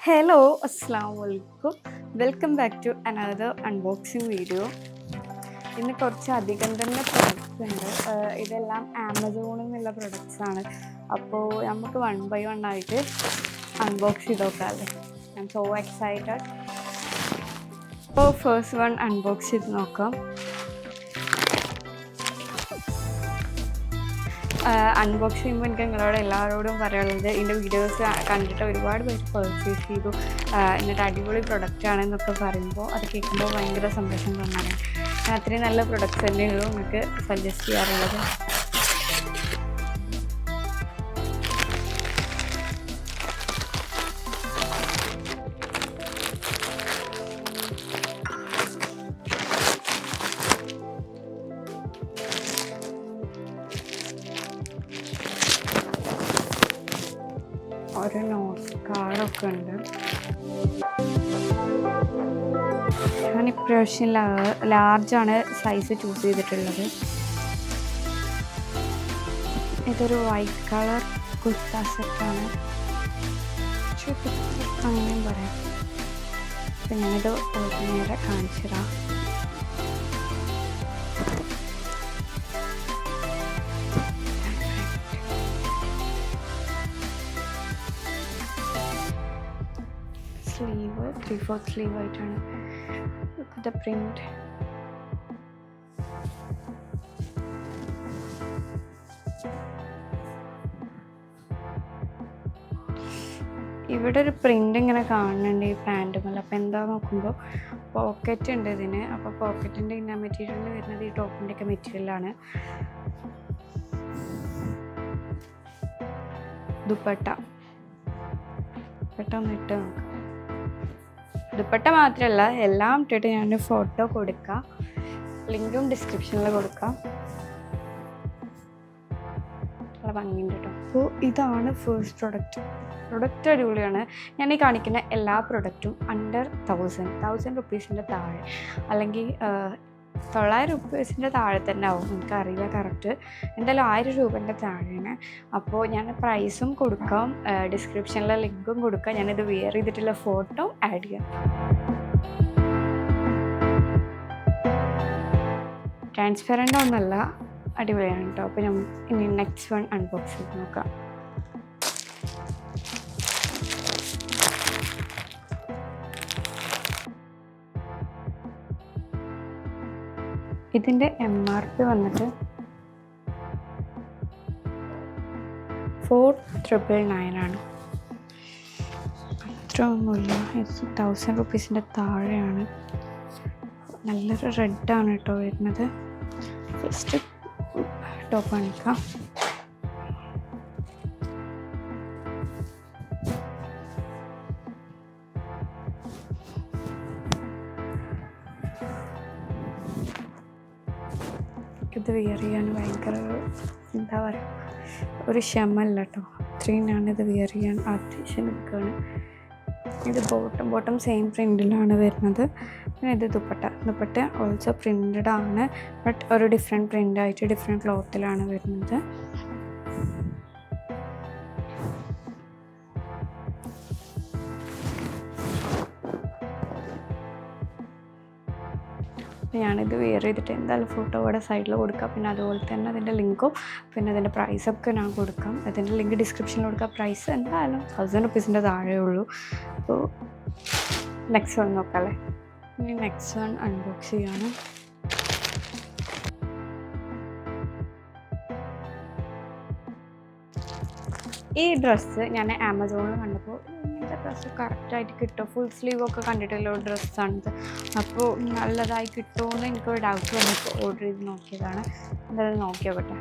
Hello അസ്സാം വലൈക്കും welcome back to another unboxing video. ഇന്ന് കുറച്ച് അധികം തന്നെ പ്രൊഡക്ട്സ് ഉണ്ട്. ഇതെല്ലാം ആമസോണിൽ നിന്നുള്ള പ്രൊഡക്ട്സ് ആണ്. അപ്പോൾ നമുക്ക് 1 by 1 ആയിട്ട് അൺബോക്സ് ചെയ്ത് നോക്കാമല്ലേ. I am so excited. അപ്പോൾ ഫസ്റ്റ് വൺ അൺബോക്സ് ചെയ്ത് നോക്കാം. അൺബോക്സ് ചെയ്യുമ്പോൾ എനിക്ക് നിങ്ങളോട് എല്ലാവരോടും പറയാനുള്ളത്, ഇതിൻ്റെ വീഡിയോസ് കണ്ടിട്ട് ഒരുപാട് പേര് പർച്ചേസ് ചെയ്തു, എന്നിട്ട് അടിപൊളി പ്രൊഡക്റ്റാണെന്നൊക്കെ പറയുമ്പോൾ അത് കേൾക്കുമ്പോൾ ഭയങ്കര സന്തോഷം തോന്നാണ്. അത്രയും നല്ല പ്രൊഡക്ട്സ് തന്നെയുള്ളൂ നിങ്ങൾക്ക് സജസ്റ്റ് ചെയ്യാറുള്ളത്. ഒരു നോട്ട്സ് കാർഡൊക്കെ ഉണ്ട്. ഞാൻ ഇപ്രാവശ്യം ലാർജാണ് സൈസ് ചൂസ് ചെയ്തിട്ടുള്ളത്. ഇതൊരു വൈറ്റ് കളർ കുർത്ത സെറ്റാണ്, അങ്ങനെയും പറയാം. അപ്പം ഞാനിത് നേരെ കാണിച്ചു തരാം. സ്ലീവ് 3/4 സ്ലീവ് ആയിട്ടാണ്. ദ പ്രിന്റ് ഇവിടെ ഒരു പ്രിന്റ് ഇങ്ങനെ കാണുന്നുണ്ട് ഈ പാൻറ് മേലെ. അപ്പോൾ എന്താ നോക്കുമ്പോൾ പോക്കറ്റ് ഉണ്ട് ഇതിന്. അപ്പോൾ പോക്കറ്റിൻ്റെ ഇന്ന മെറ്റീരിയൽ വരുന്നത് ഈ ടോപ്പിൻ്റെ ഒക്കെ മെറ്റീരിയലാണ്. ദുപ്പട്ട ഒന്ന് ഇട്ട് നോക്കാം. ദുപ്പട്ട മാത്രമല്ല, എല്ലാം ഇട്ടിട്ട് ഞാൻ ഫോട്ടോ കൊടുക്കാം, ലിങ്കും ഡിസ്ക്രിപ്ഷനിൽ കൊടുക്കാം. നല്ല ഭംഗിയുണ്ട് കേട്ടോ. അപ്പോൾ ഇതാണ് ഫസ്റ്റ് പ്രൊഡക്റ്റ് അടിപൊളിയാണ്. ഞാൻ ഈ കാണിക്കുന്ന എല്ലാ പ്രൊഡക്റ്റും അണ്ടർ 1000 റുപ്പീസിൻ്റെ താഴെ, അല്ലെങ്കിൽ 900 റുപ്പീസിൻ്റെ താഴെ തന്നെ ആവും. എനിക്കറിയില്ല കറക്റ്റ്, എന്തായാലും 1000 രൂപേൻ്റെ താഴെയാണ്. അപ്പോൾ ഞാൻ പ്രൈസും കൊടുക്കാം, ഡിസ്ക്രിപ്ഷനിലെ ലിങ്കും കൊടുക്കാം. ഞാനിത് വെയർ ചെയ്തിട്ടുള്ള ഫോട്ടോ ആഡ് ചെയ്യാം. ട്രാൻസ്പെറൻ്റ് ഒന്നല്ല, അടിപൊളിയാണ് കേട്ടോ. അപ്പോൾ ഞാൻ ഇനി നെക്സ്റ്റ് വൺ അൺബോക്സ് ചെയ്ത് നോക്കാം. ഇതിൻ്റെ MRP വന്നിട്ട് 4999 ആണ്. അത്ര ഒന്നുമില്ല, 1000 റുപ്പീസിൻ്റെ താഴെയാണ്. നല്ലൊരു റെഡാണ് കേട്ടോ വരുന്നത്. ഫസ്റ്റ് ടോപ്പ് കാണിക്കാം. ഇത് വെയർ ചെയ്യാൻ ഭയങ്കര എന്താ പറയുക, ഒരു ക്ഷമല്ല കേട്ടോ. അത്രയും ഞാനിത് വെയർ ചെയ്യാൻ അത്യാവശ്യം നിൽക്കുകയാണ്. ഇത് ബോട്ടം സെയിം പ്രിൻറ്റിലാണ് വരുന്നത്. പിന്നെ ഇത് ദുപ്പട്ട ഓൾസോ പ്രിൻറ്റഡ് ആണ്, ബട്ട് ഒരു ഡിഫറെൻറ്റ് പ്രിൻ്റായിട്ട് ഡിഫറെൻറ്റ് ക്ലോത്തിലാണ് വരുന്നത്. ഞാനിത് വെയർ ചെയ്തിട്ട് എന്തായാലും ഫോട്ടോ ഇവിടെ സൈഡിൽ കൊടുക്കാം. പിന്നെ അതുപോലെ തന്നെ അതിൻ്റെ ലിങ്കും പിന്നെ അതിൻ്റെ പ്രൈസൊക്കെ ഞാൻ കൊടുക്കാം. അതിൻ്റെ ലിങ്ക് ഡിസ്ക്രിപ്ഷനിൽ കൊടുക്കാം. പ്രൈസ് എന്തായാലും 1000 റുപ്പീസിൻ്റെ താഴെ ഉള്ളൂ. അപ്പോൾ നെക്സ്റ്റ് വൺ നോക്കാമല്ലേ. ഇനി നെക്സ്റ്റ് വൺ അൺബോക്സ് ചെയ്യാണ്. ഈ ഡ്രസ്സ് ഞാൻ ആമസോണിൽ കണ്ടപ്പോൾ ഇങ്ങനത്തെ ഡ്രസ്സ് കറക്റ്റായിട്ട് കിട്ടും, ഫുൾ സ്ലീവൊക്കെ കണ്ടിട്ടുള്ള ഡ്രസ്സാണിത്. അപ്പോൾ നല്ലതായി കിട്ടുമെന്ന് എനിക്കൊരു ഡൗട്ട് വന്നിട്ട് ഓർഡർ ചെയ്ത് നോക്കിയതാണ്. എന്തായാലും നോക്കിയോട്ടെ.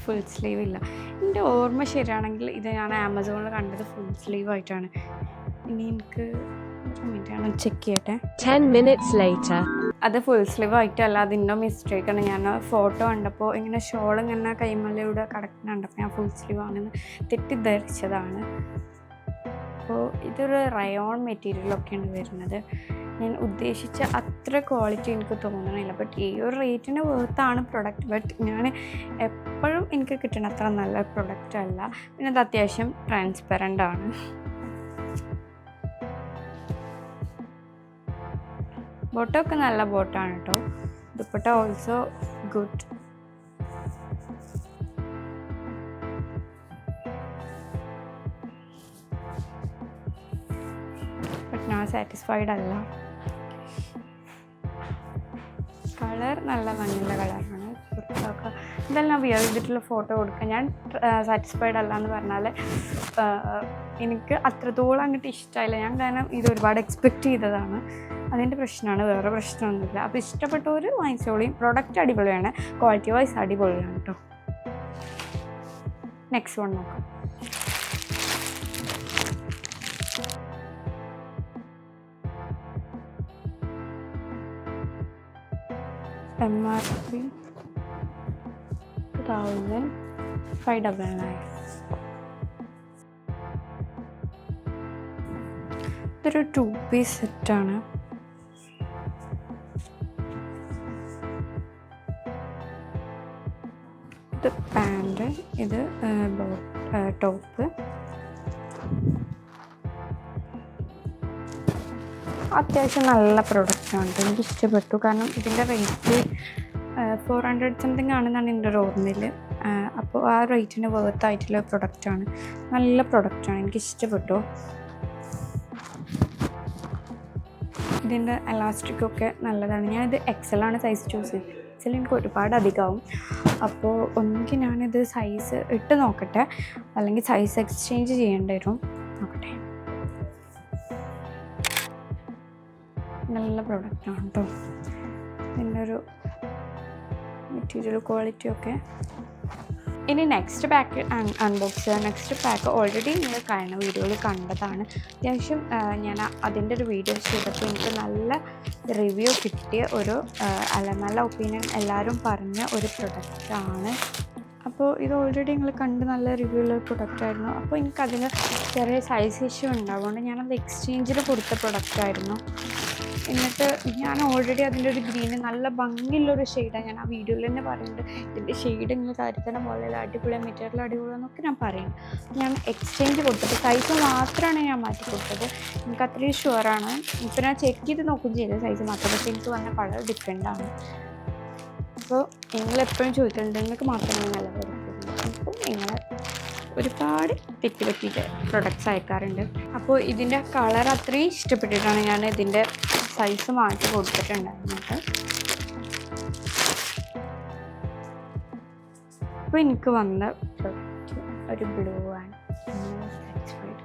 ഫുൾ സ്ലീവ് ഇല്ല. എൻ്റെ ഓർമ്മ ശരിയാണെങ്കിൽ ഇത് ഞാൻ ആമസോണിൽ കണ്ടത് ഫുൾ സ്ലീവ് ആയിട്ടാണ്. ഇനി എനിക്ക് ഒരു മിനിറ്റ് ചെക്ക് ചെയ്യട്ടെ. 10 minutes later അത് ഫുൾ സ്ലീവ് ആയിട്ടല്ല, അതിൻ്റെ മിസ്റ്റേക്കാണ്. ഞാൻ ഫോട്ടോ കണ്ടപ്പോൾ ഇങ്ങനെ ഷോൾ ഇങ്ങനെ കൈമലയുടെ കടക്കുന്നുണ്ടപ്പോൾ ഞാൻ ഫുൾ സ്ലീവ് ആണെന്ന് തെറ്റിദ്ധരിച്ചതാണ്. അപ്പോൾ ഇതൊരു റയോൺ മെറ്റീരിയലൊക്കെയാണ് വരുന്നത്. ഞാൻ ഉദ്ദേശിച്ച അത്ര ക്വാളിറ്റി എനിക്ക് തോന്നണില്ല. ബട്ട് ഈ ഒരു റേറ്റിന് വേർത്താണ് പ്രൊഡക്റ്റ്. ബട്ട് ഞാൻ എപ്പോഴും എനിക്ക് കിട്ടുന്ന അത്ര നല്ല പ്രൊഡക്റ്റ് അല്ല. പിന്നെ അത് അത്യാവശ്യം ട്രാൻസ്പെറൻ്റ് ആണ്. ബോട്ടമൊക്കെ നല്ല ബോട്ടാണ് കേട്ടോ. Dupatta also good. ബട്ട് ഞാൻ സാറ്റിസ്ഫൈഡ് അല്ല. കളർ നല്ല ഭംഗിയുള്ള കളറാണ്. കുർത്തയൊക്കെ ഇതെല്ലാം വിയർ ചെയ്തിട്ടുള്ള ഫോട്ടോ കൊടുക്കുക. ഞാൻ സാറ്റിസ്ഫൈഡ് അല്ല എന്ന് പറഞ്ഞാൽ എനിക്ക് അത്രത്തോളം അങ്ങോട്ട് ഇഷ്ടമായില്ല. ഞാൻ കാരണം ഇത് ഒരുപാട് എക്സ്പെക്റ്റ് ചെയ്തതാണ്. അതിൻ്റെ പ്രശ്നമാണ്, വേറെ പ്രശ്നമൊന്നുമില്ല. അപ്പോൾ ഇഷ്ടപ്പെട്ടവർ വാങ്ങിച്ചോളിയും. പ്രൊഡക്റ്റ് അടിപൊളിയാണ്, ക്വാളിറ്റി വൈസ് അടിപൊളിയാണ് കേട്ടോ. നെക്സ്റ്റ് വൺ നോക്കാം. MRP 2599. ഇതൊരു 2 പീസ് സെറ്റാണ്. ഇത് പാൻറ്, ഇത് ടോപ്പ്. അത്യാവശ്യം നല്ല പ്രൊഡക്റ്റാണ്, എനിക്ക് ഇഷ്ടപ്പെട്ടു. കാരണം ഇതിൻ്റെ റേറ്റ് 400 സംതിങ് ആണെന്നാണ് എൻ്റെ ഒരു ഓർമ്മയിൽ. അപ്പോൾ ആ റേറ്റിന് വേർത്തായിട്ടുള്ള പ്രൊഡക്റ്റാണ്, നല്ല പ്രൊഡക്റ്റാണ്, എനിക്ക് ഇഷ്ടപ്പെട്ടു. ഇതിൻ്റെ എലാസ്റ്റിക്കൊക്കെ നല്ലതാണ്. ഞാനിത് XL സൈസ് ചൂസ് ചെയ്തത്. XL എനിക്ക് ഒരുപാട് അധികമാവും. അപ്പോൾ ഒന്നുകിൽ ഞാനിത് സൈസ് ഇട്ട് നോക്കട്ടെ, അല്ലെങ്കിൽ സൈസ് എക്സ്ചേഞ്ച് ചെയ്യേണ്ടി വരും. നോക്കട്ടെ. നല്ല പ്രൊഡക്റ്റാണ് കേട്ടോ. ഇതിൻ്റെ ഒരു മെറ്റീരിയൽ ക്വാളിറ്റിയൊക്കെ. ഇനി നെക്സ്റ്റ് പാക്ക് അൺബോക്സ് ചെയ്യാം. നെക്സ്റ്റ് പാക്ക് ഓൾറെഡി നിങ്ങൾ കഴിഞ്ഞ വീഡിയോയിൽ കണ്ടതാണ്. അത്യാവശ്യം ഞാൻ അതിൻ്റെ ഒരു വീഡിയോ ചെയ്തപ്പോൾ എനിക്ക് നല്ല റിവ്യൂ കിട്ടിയ ഒരു നല്ല ഒപ്പീനിയൻ എല്ലാവരും പറഞ്ഞ ഒരു പ്രൊഡക്റ്റാണ്. അപ്പോൾ ഇത് ഓൾറെഡി നിങ്ങൾ കണ്ട് നല്ല റിവ്യൂ ഉള്ള പ്രൊഡക്റ്റായിരുന്നു. അപ്പോൾ എനിക്കതിന് ചെറിയ സൈസ് ഇഷ്യൂ ഉണ്ടാവുകൊണ്ട് ഞാനത് എക്സ്ചേഞ്ചിന് കൊടുത്ത പ്രൊഡക്റ്റായിരുന്നു. എന്നിട്ട് ഞാൻ ഓൾറെഡി അതിൻ്റെ ഒരു ഗ്രീന് നല്ല ഭംഗിയുള്ളൊരു ഷെയ്ഡാണ്. ഞാൻ ആ വീഡിയോയിൽ തന്നെ പറയുന്നുണ്ട്, ഇതിൻ്റെ ഷെയ്ഡ് നിങ്ങൾ കാര്യത്തിൻ്റെ പോലെ അടിപൊളി, മെറ്റീരിയൽ അടിപൊളിയെന്നൊക്കെ ഞാൻ പറയുന്നു. ഞാൻ എക്സ്ചേഞ്ച് കൊടുത്തത് സൈസ് മാത്രമാണ് ഞാൻ മാറ്റി കൊടുത്തത്. എനിക്ക് അത്രയും ഷുവറാണ്. ഇപ്പോൾ ഞാൻ ചെക്ക് ചെയ്ത് നോക്കുകയും ചെയ്തത് സൈസ് മാത്രം. പക്ഷേ എനിക്ക് വന്ന കളർ ഡിഫറെൻ്റാണ്. അപ്പോൾ നിങ്ങളെപ്പോഴും ചോദിക്കുന്നുണ്ട് നിങ്ങൾക്ക് മാത്രമേ നല്ല കൊടുക്കുന്നത്. അപ്പോൾ നിങ്ങൾ ഒരുപാട് തെറ്റ് പറ്റിയിട്ട് പ്രൊഡക്റ്റ്സ് അയക്കാറുണ്ട്. അപ്പോൾ ഇതിൻ്റെ കളർ അത്രയും ഇഷ്ടപ്പെട്ടിട്ടാണ് ഞാൻ ഇതിൻ്റെ സൈസ് മാറ്റി കൊടുത്തിട്ടുണ്ടായിരുന്നത്. അപ്പോൾ എനിക്ക് വന്ന പ്രൊഡക്റ്റ് ഒരു ബ്ലൂ ആണ്. സാറ്റിസ്ഫൈഡ്.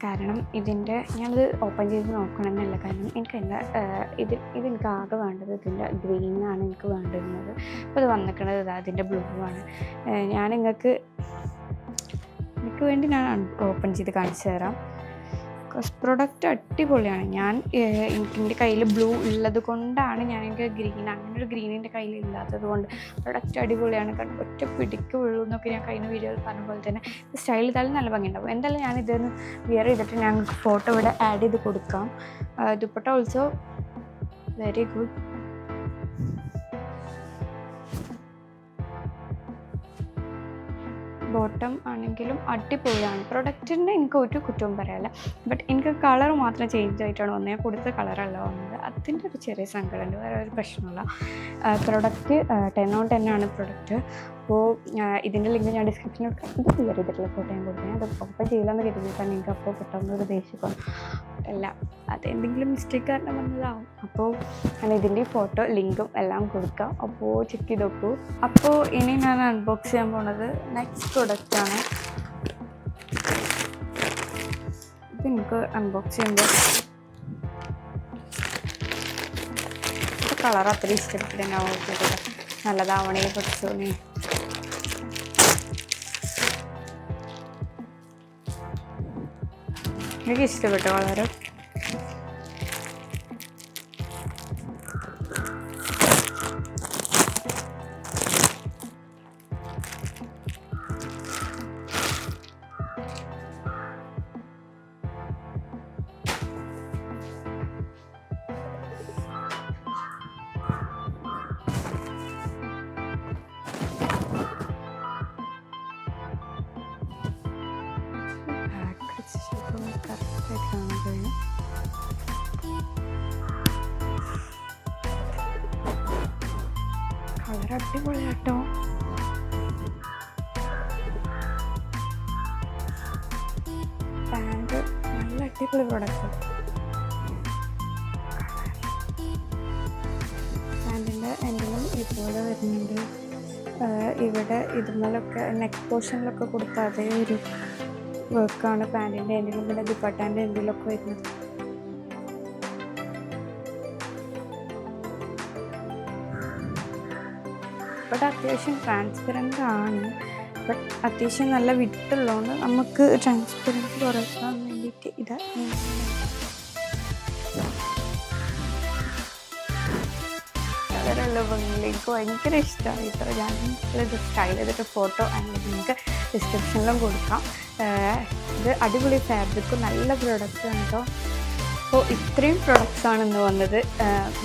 കാരണം ഇതിൻ്റെ ഞാനത് ഓപ്പൺ ചെയ്ത് നോക്കണമെന്നല്ല. കാരണം എനിക്ക് എൻ്റെ ഇതെനിക്ക് ആകെ വേണ്ടത് ഇതിൻ്റെ ഗ്രീനാണ് എനിക്ക് വേണ്ടിരുന്നത്. അപ്പോൾ ഇത് വന്നിരിക്കുന്നത് അതിൻ്റെ ബ്ലൂ ആണ്. ഞാൻ നിങ്ങൾക്ക് വേണ്ടി ഞാൻ ഓപ്പൺ ചെയ്ത് കാണിച്ചു തരാം. പ്രൊഡക്റ്റ് അടിപൊളിയാണ്. എൻ്റെ കയ്യിൽ ബ്ലൂ ഉള്ളത് കൊണ്ടാണ് എനിക്ക് ഗ്രീൻ, അങ്ങനെ ഒരു ഗ്രീനിൻ്റെ കയ്യിൽ ഇല്ലാത്തത് കൊണ്ട് പ്രൊഡക്റ്റ് അടിപൊളിയാണ്. കാരണം ഒറ്റ പിടിക്കുള്ളൂ എന്നൊക്കെ ഞാൻ കഴിഞ്ഞ വീഡിയോയിൽ പറഞ്ഞ പോലെ തന്നെ സ്റ്റൈൽ ഇതായാലും നല്ല ഭംഗിയുണ്ടാവും. എന്തായാലും ഞാനിതൊന്ന് വിയർ ചെയ്തിട്ട് ഞങ്ങൾക്ക് ഫോട്ടോ ഇവിടെ ആഡ് ചെയ്ത് കൊടുക്കാം. Dupatta also very good. Bottom ആണെങ്കിലും അടിപൊളിയാണ്. പ്രൊഡക്റ്റിൻ്റെ എനിക്ക് ഒരു കുറ്റവും പറയാനില്ല. ബട്ട് എനിക്ക് കളർ മാത്രം ചേഞ്ച് ആയിട്ടാണ് വന്നത്. ഞാൻ കൊടുത്ത കളറല്ല വന്നത്. അതിൻ്റെ ഒരു ചെറിയ സങ്കടമുണ്ട്, വേറെ ഒരു പ്രശ്നമില്ല. പ്രൊഡക്റ്റ് 10 on 10 ആണ് പ്രൊഡക്റ്റ്. അപ്പോൾ ഇതിൻ്റെ ലിങ്ക് ഞാൻ ഡിസ്ക്രിപ്ഷനിൽ ഇത് ക്ലിയർ ചെയ്തിട്ടുള്ള ഫോട്ടോ ഞാൻ കൊടുക്കുന്നത്. അത് ഓപ്പൺ ചെയ്യില്ലെന്ന് കരുതിയിട്ടാണ് എനിക്ക് അപ്പോൾ പെട്ടെന്നൊരു ദേഷ്യം അല്ല, അതെന്തെങ്കിലും മിസ്റ്റേക്ക് കാരണം വന്നതാവും. അപ്പോൾ ഞാൻ ഇതിൻ്റെ ഫോട്ടോ ലിങ്കും എല്ലാം കൊടുക്കാം. അപ്പോൾ ചെക്ക് ചെയ്ത് നോക്കൂ. അപ്പോൾ ഇനി ഞാൻ അൺബോക്സ് ചെയ്യാൻ പോണത് നെക്സ്റ്റ് പ്രൊഡക്റ്റാണ്. ഇത് എനിക്ക് അൺബോക്സ് ചെയ്യുമ്പോൾ കളർ അത്രയും ഇഷ്ടപ്പെട്ടിട്ട് ഞാൻ നോക്കിയത് നല്ലതാവണേ പഠിച്ചോനെ. എനിക്ക് ഇഷ്ടപ്പെട്ടു വളരെ. ആയിട്ട് കാണാൻ കഴിയും. കളർ അടിപൊളി കേട്ടോ. പാൻറ് നല്ല അടിപൊളി പ്രൊഡക്റ്റ്. പാൻറ്റിൻ്റെ എന്തെങ്കിലും ഇതുപോലെ വരുന്നുണ്ട്. ഇവിടെ ഇതുമേലൊക്കെ നെക്ക് പോർഷനിലൊക്കെ കൊടുത്ത അതേ ഒരു വർക്കാണ് പാൻറ്റിൻ്റെ എന്തെങ്കിലും പിന്നെ ദുപ്പട്ടാൻ്റെ എന്തെങ്കിലുമൊക്കെ വരുന്നത്. ബട്ട് അത്യാവശ്യം ട്രാൻസ്പെറൻ്റ് ആണ്. ബട്ട് അത്യാവശ്യം നല്ല വിട്ടുള്ളതുകൊണ്ട് നമുക്ക് ട്രാൻസ്പെറൻസി കുറയ്ക്കാൻ വേണ്ടിയിട്ട് ഇത് വളരെയുള്ള ഭംഗിയിൽ എനിക്ക് ഭയങ്കര ഇഷ്ടമായി. ഇത്ര ഞാൻ ഇത് സ്റ്റൈൽ ചെയ്തിട്ട് ഫോട്ടോ അല്ലെങ്കിൽ നിങ്ങൾക്ക് ഡിസ്ക്രിപ്ഷനിലും കൊടുക്കാം. ഇത് അടിപൊളി ഫാബ്രിക്കും നല്ല പ്രൊഡക്റ്റാണ് കേട്ടോ. അപ്പോൾ ഇത്രയും പ്രൊഡക്ട്സാണ് ഇന്ന് വന്നത്.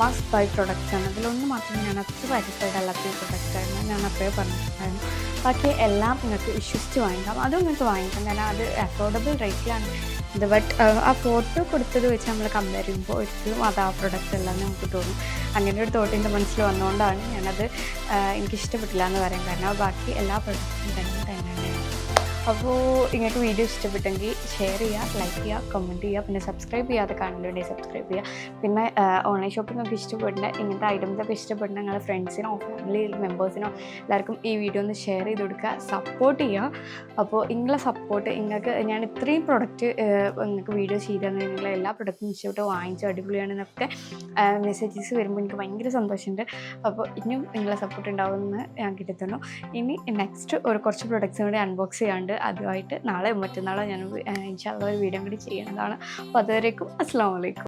മസ്റ്റ് ബൈ പ്രൊഡക്ട്സാണ്. അതിലൊന്ന് മാത്രം ഞാൻ അത്ര സാറ്റിസ്ഫൈഡ് അല്ലാത്ത ഈ പ്രൊഡക്റ്റായിരുന്നു. ഞാൻ അത്രേ പറഞ്ഞിട്ടുണ്ടായിരുന്നു. ബാക്കി എല്ലാം നിങ്ങൾക്ക് വിശ്വസിച്ച് വാങ്ങിക്കാം. അതും നിങ്ങൾക്ക് വാങ്ങിക്കാം, കാരണം അത് അഫോർഡബിൾ റേറ്റിലാണ് ഇത്. ബട്ട് ആ ഫോട്ടോ കൊടുത്തത് വെച്ച് നമ്മൾ കമ്പയർ ചെയ്യുമ്പോൾ ഒരിക്കലും അത് ആ പ്രൊഡക്റ്റ് അല്ലെന്ന് നമുക്ക് തോന്നും. അങ്ങനെ ഒരു തോട്ട് എൻ്റെ മനസ്സിൽ വന്നുകൊണ്ടാണ് ഞാനത് എനിക്കിഷ്ടപ്പെട്ടില്ല എന്ന് പറയാൻ കാരണം. ബാക്കി എല്ലാ പ്രൊഡക്റ്റും തന്നെയാണ്. അപ്പോൾ ഇങ്ങനത്തെ വീഡിയോ ഇഷ്ടപ്പെട്ടെങ്കിൽ ഷെയർ ചെയ്യുക, ലൈക്ക് ചെയ്യുക, കമൻറ്റ് ചെയ്യുക. പിന്നെ സബ്സ്ക്രൈബ് ചെയ്യാതെ കാണുന്നുണ്ടെങ്കിൽ സബ്സ്ക്രൈബ് ചെയ്യുക. പിന്നെ ഓൺലൈൻ ഷോപ്പിംഗ് ഒക്കെ ഇഷ്ടപ്പെടുന്ന ഇങ്ങനത്തെ ഐറ്റംസൊക്കെ ഇഷ്ടപ്പെടുന്ന നിങ്ങളുടെ ഫ്രണ്ട്സിനോ ഫാമിലി മെമ്പേഴ്സിനോ എല്ലാവർക്കും ഈ വീഡിയോ ഒന്ന് ഷെയർ ചെയ്ത് കൊടുക്കുക, സപ്പോർട്ട് ചെയ്യുക. അപ്പോൾ നിങ്ങളെ സപ്പോർട്ട് നിങ്ങൾക്ക് ഞാൻ ഇത്രയും പ്രൊഡക്റ്റ് നിങ്ങൾക്ക് വീഡിയോ ചെയ്ത് തന്നെ നിങ്ങളെ എല്ലാ പ്രൊഡക്റ്റും ഇഷ്ടപ്പെട്ട് വാങ്ങിച്ചു അടിപൊളിയാണെന്നൊക്കെ മെസ്സേജസ് വരുമ്പോൾ എനിക്ക് ഭയങ്കര സന്തോഷമുണ്ട്. അപ്പോൾ ഇനിയും നിങ്ങളെ സപ്പോർട്ട് ഉണ്ടാവുമെന്ന് ഞാൻ കരുതുന്നു. ഇനി നെക്സ്റ്റ് കുറച്ച് പ്രൊഡക്ട്സും കൂടി അൺബോക്സ് ചെയ്യാണ്ട് അതുമായിട്ട് നാളെ മറ്റന്നാളെ ഞാൻ ഇൻഷാ അല്ലാഹ് ഒരു വീഡിയോ കൂടി ചെയ്യുന്നതാണ്. അപ്പോൾ അതുവരേക്കും അസ്സലാമു അലൈക്കും.